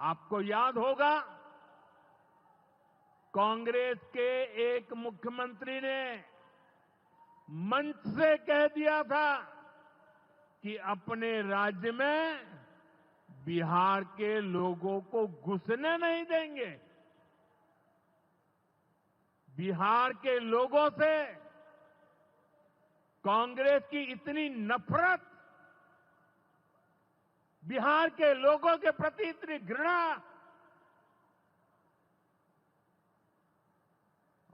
आपको याद होगा, कांग्रेस के एक मुख्यमंत्री ने मंच से कह दिया था कि अपने राज्य में बिहार के लोगों को घुसने नहीं देंगे। बिहार के लोगों से कांग्रेस की इतनी नफरत, बिहार के लोगों के प्रति इतनी घृणा,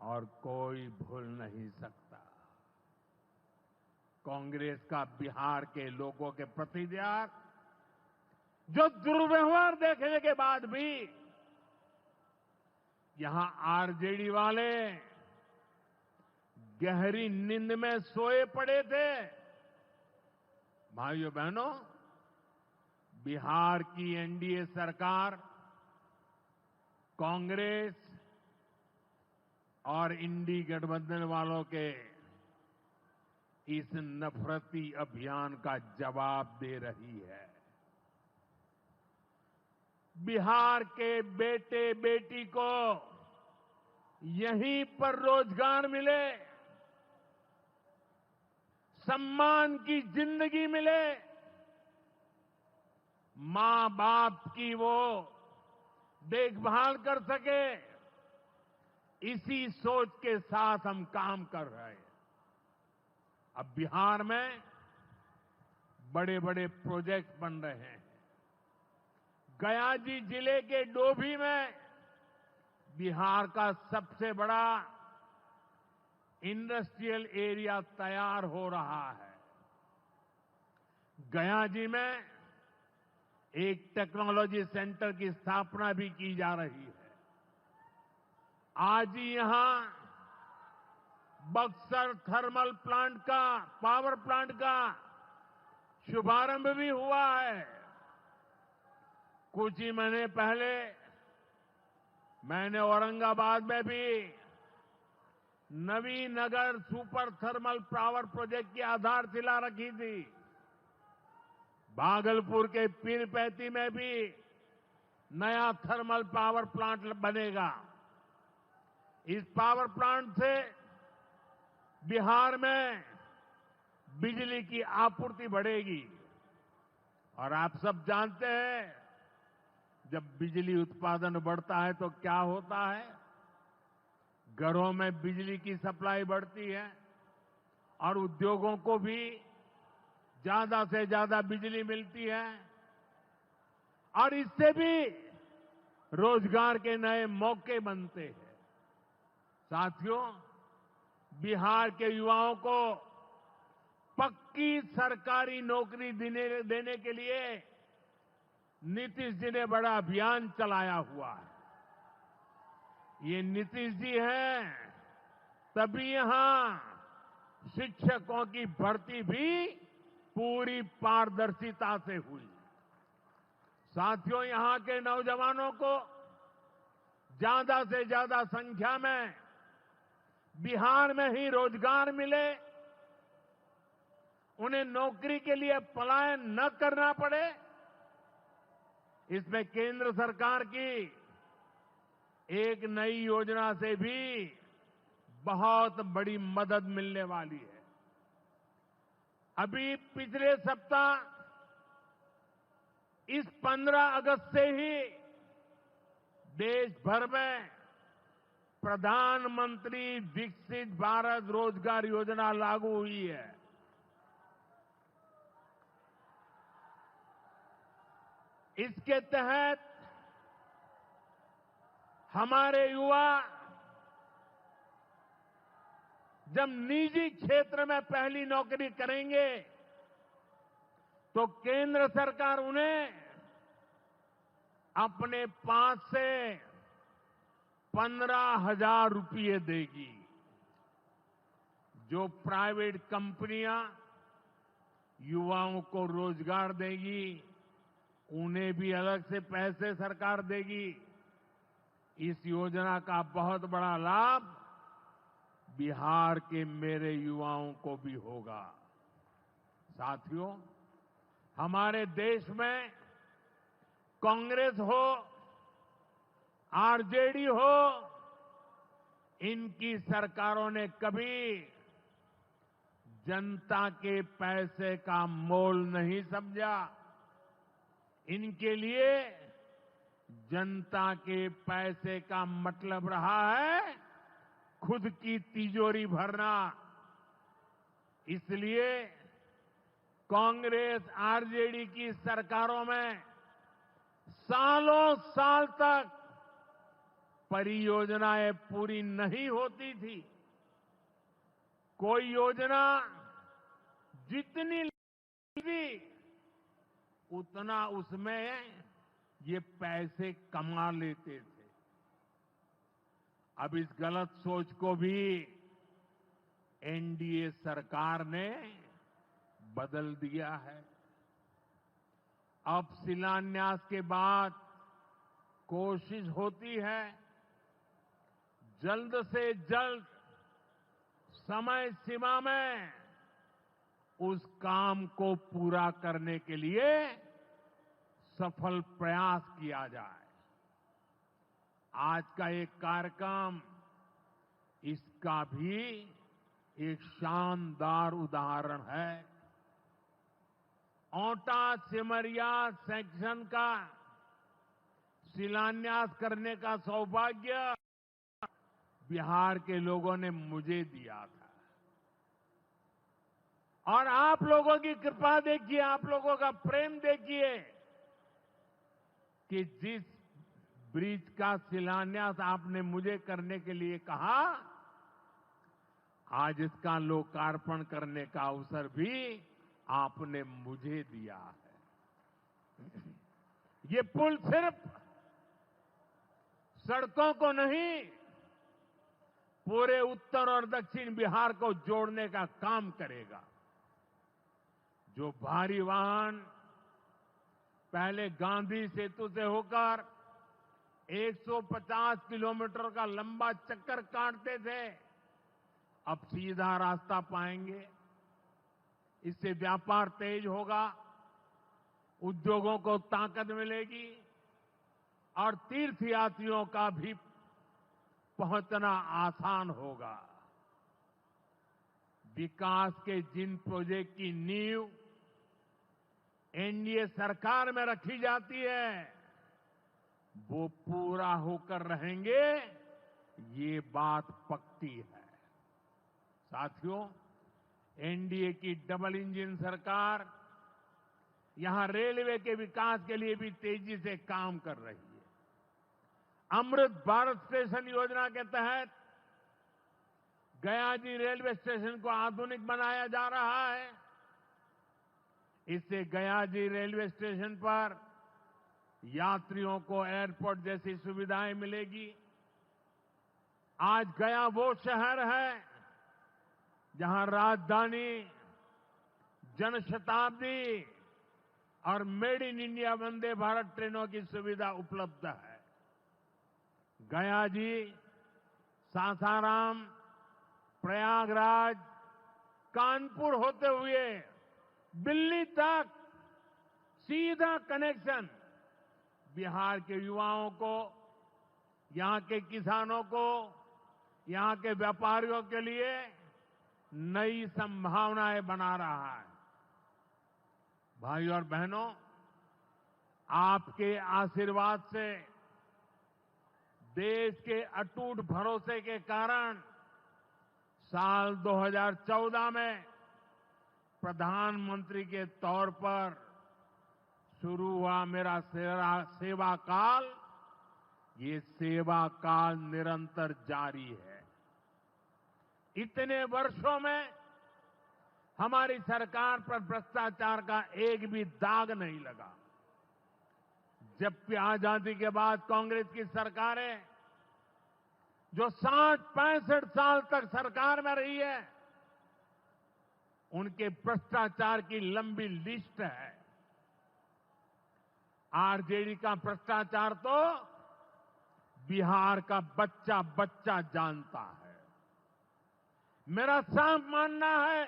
और कोई भूल नहीं सकता। कांग्रेस का बिहार के लोगों के प्रति यार, जो दुर्व्यवहार देखने के बाद भी यहां आरजेडी वाले गहरी नींद में सोए पड़े थे। भाइयों बहनों, बिहार की एनडीए सरकार कांग्रेस और इंडी गठबंधन वालों के इस नफरती अभियान का जवाब दे रही है। बिहार के बेटे बेटी को यहीं पर रोजगार मिले, सम्मान की जिंदगी मिले, मां बाप की वो देखभाल कर सके, इसी सोच के साथ हम काम कर रहे हैं। अब बिहार में बड़े बड़े प्रोजेक्ट बन रहे हैं। गयाजी जिले के डोभी में बिहार का सबसे बड़ा इंडस्ट्रियल एरिया तैयार हो रहा है। गयाजी में एक टेक्नोलॉजी सेंटर की स्थापना भी की जा रही है। आज ही यहां बक्सर थर्मल प्लांट का, पावर प्लांट का शुभारंभ भी हुआ है। कुछ ही महीने पहले मैंने औरंगाबाद में भी Navinagar super thermal power project की आधारशिला रखी थी। भागलपुर के पीरपैंती में भी नया थर्मल पावर प्लांट बनेगा। इस पावर प्लांट से बिहार में बिजली की आपूर्ति बढ़ेगी। और आप सब जानते हैं, जब बिजली उत्पादन बढ़ता है तो क्या होता है? घरों में बिजली की सप्लाई बढ़ती है और उद्योगों को भी ज्यादा से ज्यादा बिजली मिलती है और इससे भी रोजगार के नए मौके बनते हैं। साथियों, बिहार के युवाओं को पक्की सरकारी नौकरी देने के लिए नीतीश जी ने बड़ा अभियान चलाया हुआ है। ये नीतीश जी हैं, तभी यहां शिक्षकों की भर्ती भी पूरी पारदर्शिता से हुई। साथियों, यहां के नौजवानों को ज्यादा से ज्यादा संख्या में बिहार में ही रोजगार मिले, उन्हें नौकरी के लिए पलायन न करना पड़े, इसमें केंद्र सरकार की एक नई योजना से भी बहुत बड़ी मदद मिलने वाली है। अभी पिछले सप्ताह इस 15 अगस्त से ही देश भर में प्रधानमंत्री विकसित भारत रोजगार योजना लागू हुई है। इसके तहत हमारे युवा जब निजी क्षेत्र में पहली नौकरी करेंगे तो केंद्र सरकार उन्हें अपने पास से 15,000 रुपये देगी। जो प्राइवेट कंपनियां युवाओं को रोजगार देगी, उन्हें भी अलग से पैसे सरकार देगी। इस योजना का बहुत बड़ा लाभ बिहार के मेरे युवाओं को भी होगा। साथियों, हमारे देश में कांग्रेस हो आरजेडी हो, इनकी सरकारों ने कभी जनता के पैसे का मोल नहीं समझा। इनके लिए जनता के पैसे का मतलब रहा है खुद की तिजोरी भरना। इसलिए कांग्रेस आरजेडी की सरकारों में सालों साल तक परियोजनाएं पूरी नहीं होती थी। कोई योजना जितनी थी उतना उसमें ये पैसे कमा लेते थे। अब इस गलत सोच को भी एनडीए सरकार ने बदल दिया है। अब शिलान्यास के बाद कोशिश होती है जल्द से जल्द समय सीमा में उस काम को पूरा करने के लिए सफल प्रयास किया जाए। आज का एक कार्यक्रम इसका भी एक शानदार उदाहरण है। ओंटा सिमरिया सेक्शन का शिलान्यास करने का सौभाग्य बिहार के लोगों ने मुझे दिया था। और आप लोगों की कृपा देखिए, आप लोगों का प्रेम देखिए कि जिस ब्रिज का शिलान्यास आपने मुझे करने के लिए कहा, आज इसका लोकार्पण करने का अवसर भी आपने मुझे दिया है। ये पुल सिर्फ सड़कों को नहीं, पूरे उत्तर और दक्षिण बिहार को जोड़ने का काम करेगा। जो भारी वाहन पहले गांधी सेतु से होकर 150 किलोमीटर का लंबा चक्कर काटते थे, अब सीधा रास्ता पाएंगे। इससे व्यापार तेज होगा, उद्योगों को ताकत मिलेगी और तीर्थयात्रियों का भी पहुंचना आसान होगा। विकास के जिन प्रोजेक्ट की नींव एनडीए सरकार में रखी जाती है, वो पूरा होकर रहेंगे, ये बात पक्की है। साथियों, एनडीए की डबल इंजन सरकार यहां रेलवे के विकास के लिए भी तेजी से काम कर रही है। अमृत भारत स्टेशन योजना के तहत गयाजी रेलवे स्टेशन को आधुनिक बनाया जा रहा है। इससे गयाजी रेलवे स्टेशन पर यात्रियों को एयरपोर्ट जैसी सुविधाएं मिलेगी। आज गया वो शहर है जहां राजधानी, जनशताब्दी और made in India Vande Bharat ट्रेनों की सुविधा उपलब्ध है। गया जी, सासाराम, प्रयागराज, कानपुर होते हुए दिल्ली तक सीधा कनेक्शन बिहार के युवाओं को, यहां के किसानों को, यहां के व्यापारियों के लिए नई संभावनाएं बना रहा है। भाइयों और बहनों, आपके आशीर्वाद से, देश के अटूट भरोसे के कारण साल 2014 में प्रधानमंत्री के तौर पर शुरू हुआ मेरा सेवा काल, ये सेवा काल निरंतर जारी है। इतने वर्षों में हमारी सरकार पर भ्रष्टाचार का एक भी दाग नहीं लगा। जबकि आजादी के बाद कांग्रेस की सरकारें जो 60-65 साल तक सरकार में रही है, उनके भ्रष्टाचार की लंबी लिस्ट है। आरजेडी का भ्रष्टाचार तो बिहार का बच्चा बच्चा जानता है। मेरा साफ मानना है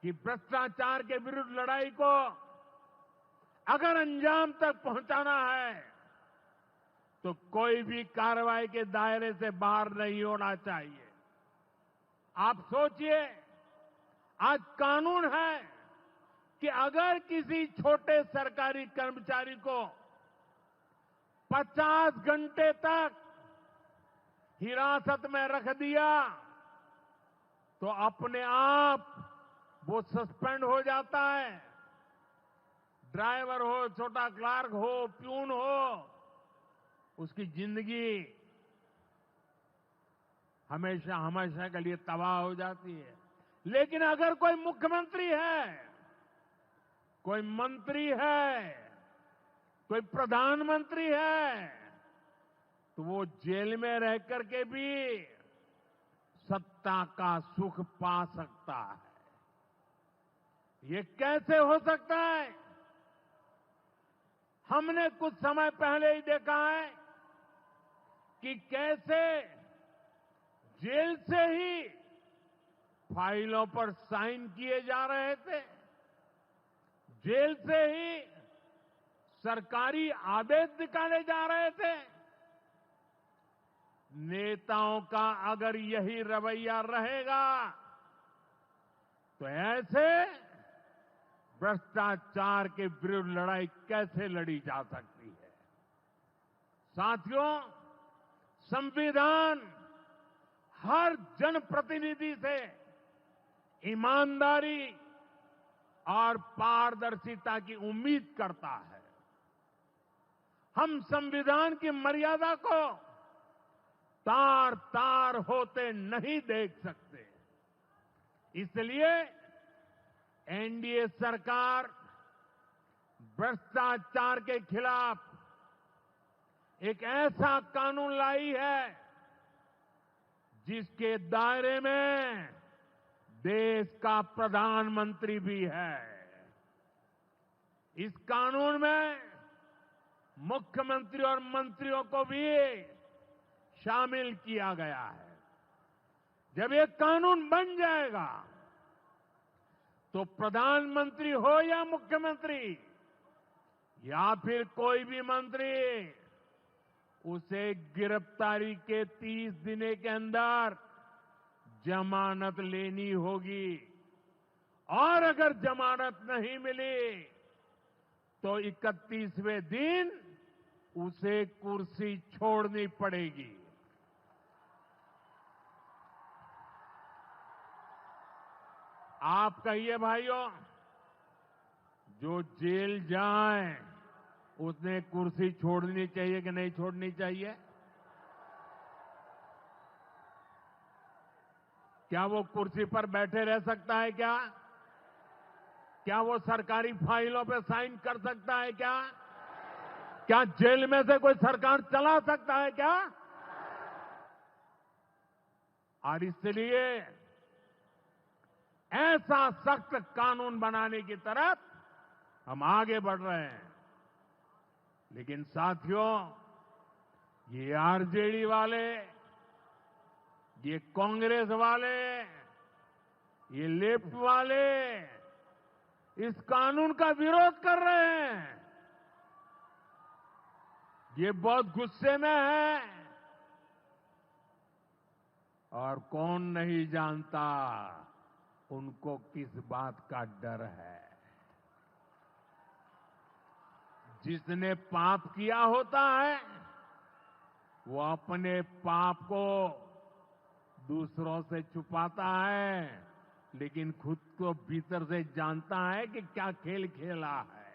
कि भ्रष्टाचार के विरुद्ध लड़ाई को अगर अंजाम तक पहुंचाना है तो कोई भी कार्रवाई के दायरे से बाहर नहीं होना चाहिए। आप सोचिए, आज कानून है कि अगर किसी छोटे सरकारी कर्मचारी को 50 घंटे तक हिरासत में रख दिया तो अपने आप वो सस्पेंड हो जाता है। ड्राइवर हो, छोटा क्लार्क हो, प्यून हो, उसकी जिंदगी हमेशा हमेशा के लिए तबाह हो जाती है। लेकिन अगर कोई मुख्यमंत्री है, कोई मंत्री है, कोई प्रधानमंत्री है, तो वो जेल में रह करके भी सत्ता का सुख पा सकता है। ये कैसे हो सकता है? हमने कुछ समय पहले ही देखा है कि कैसे जेल से ही फाइलों पर साइन किए जा रहे थे, जेल से ही सरकारी आदेश निकाले जा रहे थे। नेताओं का अगर यही रवैया रहेगा तो ऐसे भ्रष्टाचार के विरुद्ध लड़ाई कैसे लड़ी जा सकती है? साथियों, संविधान हर जनप्रतिनिधि से ईमानदारी और पारदर्शिता की उम्मीद करता है। हम संविधान की मर्यादा को तार तार होते नहीं देख सकते। इसलिए एनडीए सरकार भ्रष्टाचार के खिलाफ एक ऐसा कानून लाई है जिसके दायरे में देश का प्रधानमंत्री भी है। इस कानून में मुख्यमंत्री और मंत्रियों को भी शामिल किया गया है। जब ये कानून बन जाएगा तो प्रधानमंत्री हो या मुख्यमंत्री या फिर कोई भी मंत्री, उसे गिरफ्तारी के 30 दिन के अंदर जमानत लेनी होगी और अगर जमानत नहीं मिली तो 31वें दिन उसे कुर्सी छोड़नी पड़ेगी। आप कहिए भाइयों, जो जेल जाए उसने कुर्सी छोड़नी चाहिए कि नहीं छोड़नी चाहिए? क्या वो कुर्सी पर बैठे रह सकता है क्या? क्या वो सरकारी फाइलों पे साइन कर सकता है क्या? क्या जेल में से कोई सरकार चला सकता है क्या? और इसलिए ऐसा सख्त कानून बनाने की तरफ हम आगे बढ़ रहे हैं। लेकिन साथियों, ये आरजेडी वाले, ये कांग्रेस वाले, ये लेफ्ट वाले इस कानून का विरोध कर रहे हैं। ये बहुत गुस्से में है और कौन नहीं जानता उनको किस बात का डर है। जिसने पाप किया होता है वो अपने पाप को दूसरों से छुपाता है, लेकिन खुद को भीतर से जानता है कि क्या खेल खेला है।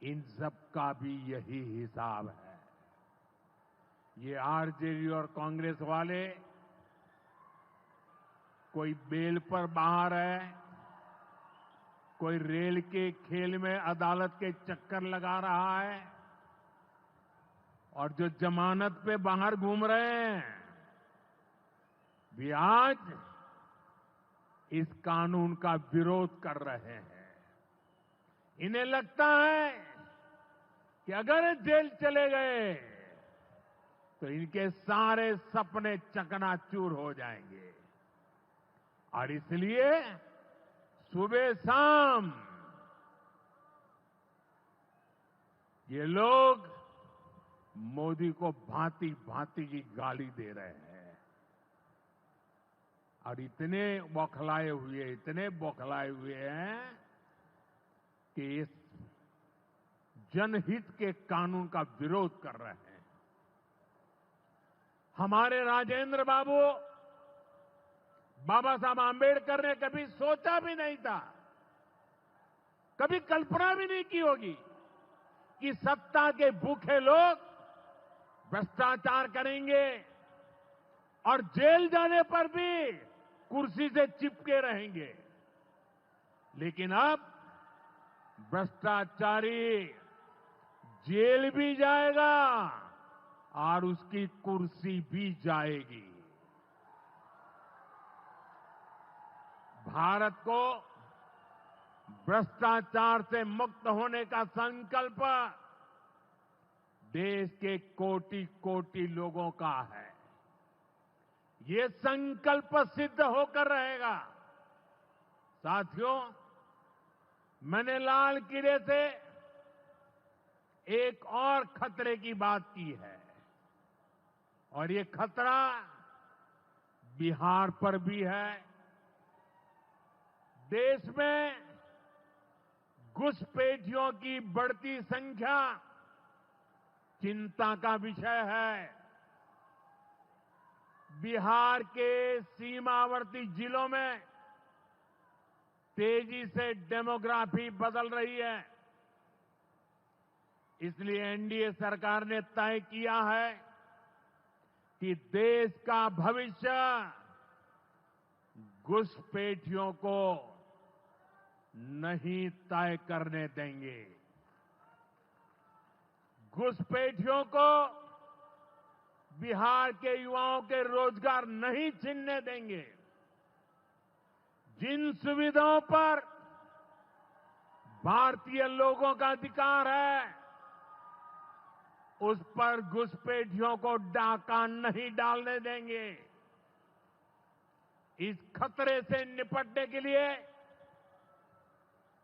इन सब का भी यही हिसाब है। ये आरजेडी और कांग्रेस वाले कोई बेल पर बाहर है, कोई रेल के खेल में अदालत के चक्कर लगा रहा है, और जो जमानत पे बाहर घूम रहे हैं भी आज इस कानून का विरोध कर रहे हैं। इन्हें लगता है कि अगर जेल चले गए तो इनके सारे सपने चकनाचूर हो जाएंगे, और इसलिए सुबह शाम ये लोग मोदी को भांति भांति की गाली दे रहे हैं और इतने बौखलाए हुए हैं कि इस जनहित के कानून का विरोध कर रहे हैं। हमारे राजेंद्र बाबू बाबा साहब आंबेडकर ने कभी सोचा भी नहीं था, कभी कल्पना भी नहीं की होगी कि सत्ता के भूखे लोग भ्रष्टाचार करेंगे और जेल जाने पर भी कुर्सी से चिपके रहेंगे। लेकिन अब भ्रष्टाचारी जेल भी जाएगा और उसकी कुर्सी भी जाएगी। भारत को भ्रष्टाचार से मुक्त होने का संकल्प देश के कोटि कोटि लोगों का है। ये संकल्प सिद्ध होकर रहेगा। साथियों, मैंने लाल किले से एक और खतरे की बात की है और ये खतरा बिहार पर भी है। देश में घुसपैठियों की बढ़ती संख्या चिंता का विषय है। बिहार के सीमावर्ती जिलों में तेजी से डेमोग्राफी बदल रही है। इसलिए एनडीए सरकार ने तय किया है कि देश का भविष्य घुसपैठियों को नहीं तय करने देंगे। घुसपैठियों को बिहार के युवाओं के रोजगार नहीं छीनने देंगे। जिन सुविधाओं पर भारतीय लोगों का अधिकार है, उस पर घुसपैठियों को डाका नहीं डालने देंगे। इस खतरे से निपटने के लिए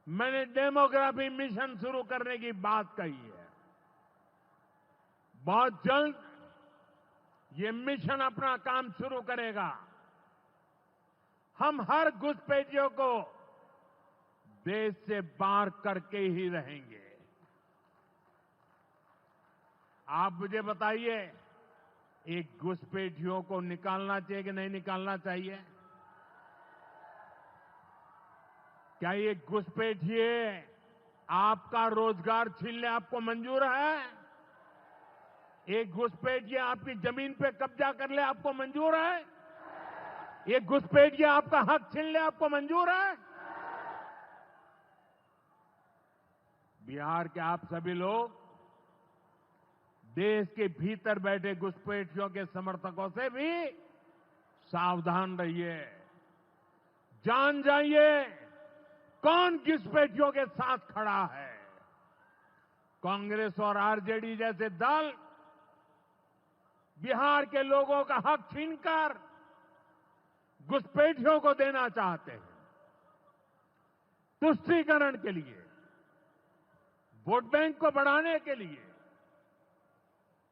मैंने डेमोग्राफी मिशन शुरू करने की बात कही है। बहुत जल्द ये मिशन अपना काम शुरू करेगा। हम हर घुसपैठियों को देश से बाहर करके ही रहेंगे। आप मुझे बताइए, एक घुसपैठियों को निकालना चाहिए कि नहीं निकालना चाहिए? क्या ये घुसपैठिए आपका रोजगार छीनने आपको मंजूर है? एक घुसपैठिया आपकी जमीन पे कब्जा कर ले आपको मंजूर है? एक घुसपैठिया आपका हक छीन ले आपको मंजूर है? बिहार के आप सभी लोग देश के भीतर बैठे घुसपैठियों के समर्थकों से भी सावधान रहिए। जान जाइए कौन घुसपैठियों के साथ खड़ा है। कांग्रेस और आरजेडी जैसे दल बिहार के लोगों का हक छीनकर घुसपैठियों को देना चाहते हैं। तुष्टीकरण के लिए, वोट बैंक को बढ़ाने के लिए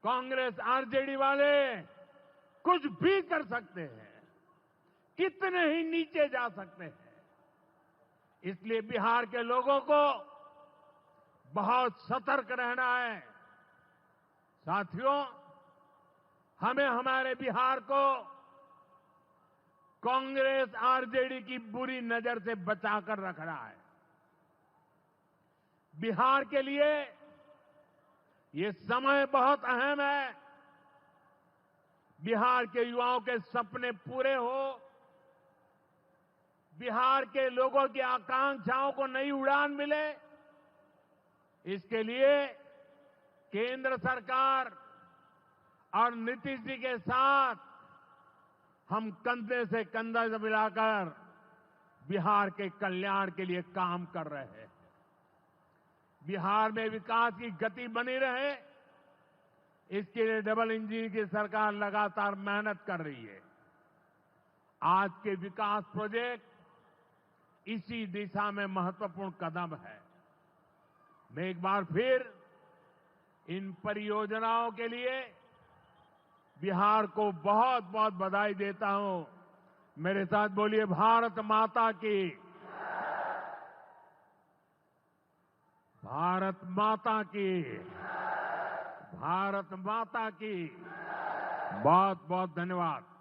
कांग्रेस आरजेडी वाले कुछ भी कर सकते हैं, कितने ही नीचे जा सकते हैं। इसलिए बिहार के लोगों को बहुत सतर्क रहना है। साथियों, हमें हमारे बिहार को कांग्रेस आरजेडी की बुरी नजर से बचाकर रखना है। बिहार के लिए ये समय बहुत अहम है। बिहार के युवाओं के सपने पूरे हो, बिहार के लोगों की आकांक्षाओं को नई उड़ान मिले, इसके लिए केंद्र सरकार और नीतीश जी के साथ हम कंधे से कंधा मिलाकर बिहार के कल्याण के लिए काम कर रहे हैं। बिहार में विकास की गति बनी रहे, इसके लिए डबल इंजन की सरकार लगातार मेहनत कर रही है। आज के विकास प्रोजेक्ट इसी दिशा में महत्वपूर्ण कदम है। मैं एक बार फिर इन परियोजनाओं के लिए बिहार को बहुत बहुत बधाई देता हूं। मेरे साथ बोलिए भारत माता की, भारत माता की, भारत माता की। बहुत बहुत धन्यवाद।